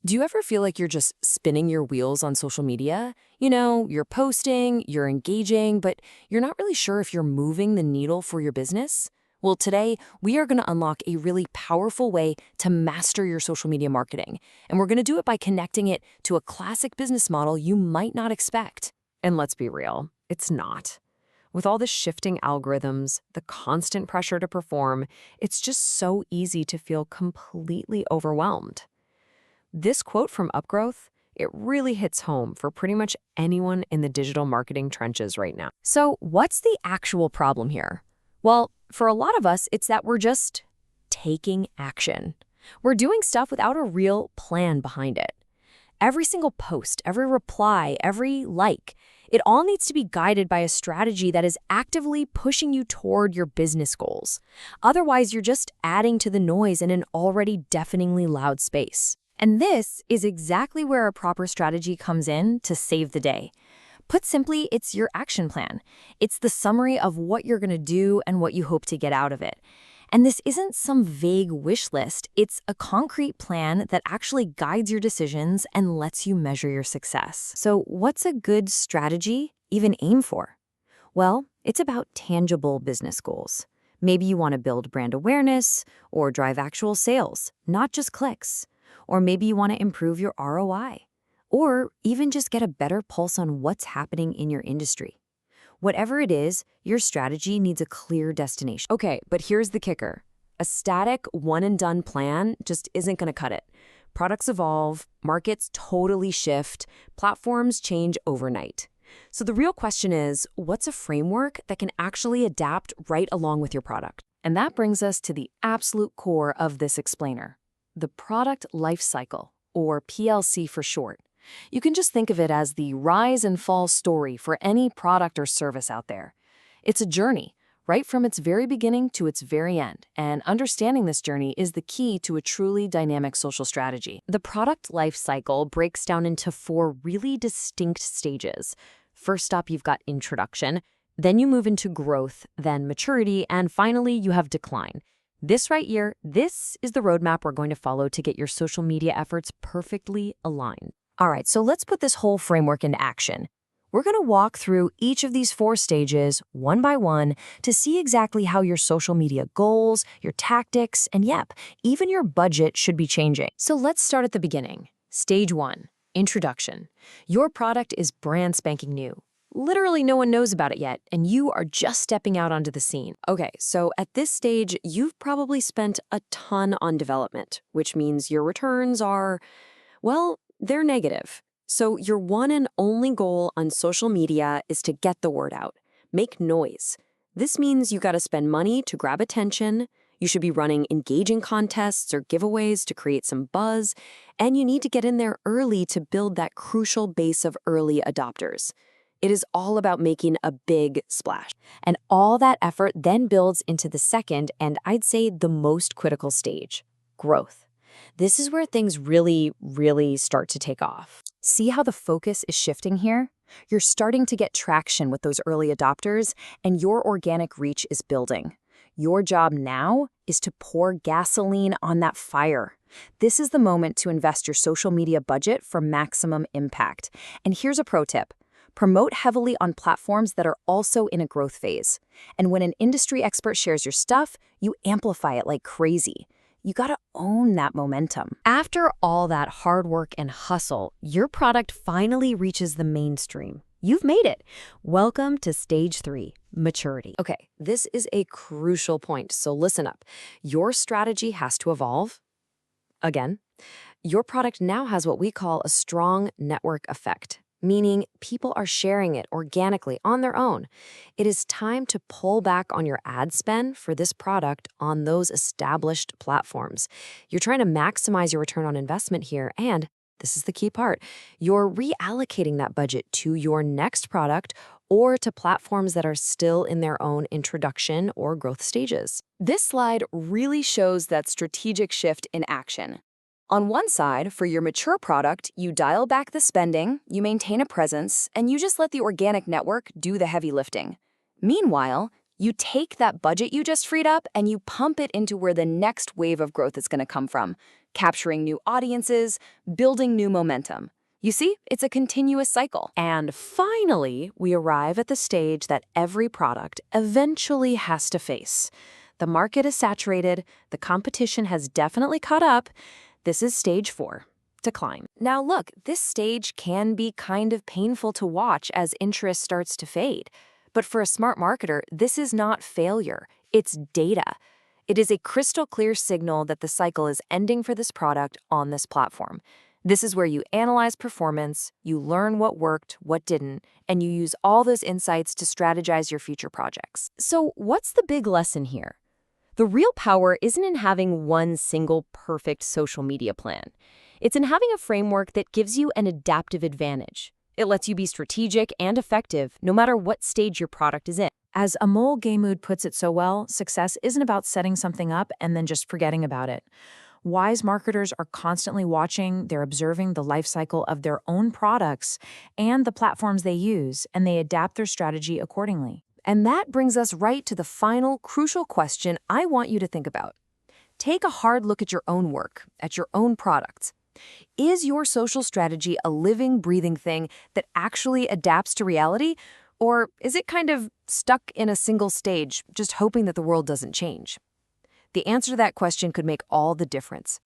Do you ever feel like you're just spinning your wheels on social media? You're posting, you're engaging, but you're not really sure if you're moving the needle for your business? Well, today we are going to unlock a really powerful way to master your social media marketing. And we're going to do it by connecting it to a classic business model you might not expect. And let's be real, it's not. With all the shifting algorithms, the constant pressure to perform, it's just so easy to feel completely overwhelmed. This quote from upGrowth, it really hits home for pretty much anyone in the digital marketing trenches right now. So what's the actual problem here? Well, for a lot of us, it's that we're just taking action. We're doing stuff without a real plan behind it. Every single post, every reply, every like, it all needs to be guided by a strategy that is actively pushing you toward your business goals. Otherwise, you're just adding to the noise in an already deafeningly loud space. And this is exactly where a proper strategy comes in to save the day. Put simply, it's your action plan. It's the summary of what you're going to do and what you hope to get out of it. And this isn't some vague wish list. It's a concrete plan that actually guides your decisions and lets you measure your success. So what's a good strategy even aim for? Well, it's about tangible business goals. Maybe you want to build brand awareness or drive actual sales, not just clicks. Or maybe you want to improve your ROI, or even just get a better pulse on what's happening in your industry. Whatever it is, your strategy needs a clear destination. Okay, but here's the kicker. A static, one-and-done plan just isn't going to cut it. Products evolve, markets totally shift, platforms change overnight. So the real question is, what's a framework that can actually adapt right along with your product? And that brings us to the absolute core of this explainer. The product life cycle, or PLC for short. You can just think of it as the rise and fall story for any product or service out there. It's a journey, right from its very beginning to its very end, and understanding this journey is the key to a truly dynamic social strategy. The product life cycle breaks down into 4 really distinct stages. First up, you've got introduction, then you move into growth, then maturity, and finally you have decline. This right here, this is the roadmap we're going to follow to get your social media efforts perfectly aligned. All right, so let's put this whole framework into action. We're going to walk through each of these 4 stages one by one to see exactly how your social media goals, your tactics, and even your budget should be changing. So let's start at the beginning. Stage 1, introduction. Your product is brand spanking new. Literally no one knows about it yet, and you are just stepping out onto the scene. Okay, so at this stage, you've probably spent a ton on development, which means your returns are, well, they're negative. So your one and only goal on social media is to get the word out, make noise. This means you got to spend money to grab attention, you should be running engaging contests or giveaways to create some buzz, and you need to get in there early to build that crucial base of early adopters. It is all about making a big splash. And all that effort then builds into the second, and I'd say the most critical stage, growth. This is where things really start to take off. See how the focus is shifting here? You're starting to get traction with those early adopters, and your organic reach is building. Your job now is to pour gasoline on that fire. This is the moment to invest your social media budget for maximum impact. And here's a pro tip. Promote heavily on platforms that are also in a growth phase. And when an industry expert shares your stuff, you amplify it like crazy. You gotta own that momentum. After all that hard work and hustle, your product finally reaches the mainstream. You've made it. Welcome to stage 3, maturity. Okay, this is a crucial point, so listen up. Your strategy has to evolve. Again, your product now has what we call a strong network effect, meaning people are sharing it organically on their own. It is time to pull back on your ad spend for this product on those established platforms. You're trying to maximize your return on investment here, and this is the key part. You're reallocating that budget to your next product or to platforms that are still in their own introduction or growth stages. This slide really shows that strategic shift in action. On one side, for your mature product, you dial back the spending, you maintain a presence, and you just let the organic network do the heavy lifting. Meanwhile, You take that budget you just freed up and you pump it into where the next wave of growth is going to come from, capturing new audiences, building new momentum. You see, it's a continuous cycle. And finally, we arrive at the stage that every product eventually has to face. The market is saturated, the competition has definitely caught up. This is stage 4, decline. Now look, this stage can be kind of painful to watch as interest starts to fade. But for a smart marketer, this is not failure, it's data. It is a crystal clear signal that the cycle is ending for this product on this platform. This is where you analyze performance, you learn what worked, what didn't, and you use all those insights to strategize your future projects. So what's the big lesson here? The real power isn't in having one single perfect social media plan. It's in having a framework that gives you an adaptive advantage. It lets you be strategic and effective no matter what stage your product is in. As Amol Gaymood puts it so well, success isn't about setting something up and then just forgetting about it. Wise marketers are constantly watching, they're observing the life cycle of their own products and the platforms they use, and they adapt their strategy accordingly. And that brings us right to the final crucial question I want you to think about. Take a hard look at your own work, at your own products. Is your social strategy a living, breathing thing that actually adapts to reality? Or is it kind of stuck in a single stage, just hoping that the world doesn't change? The answer to that question could make all the difference.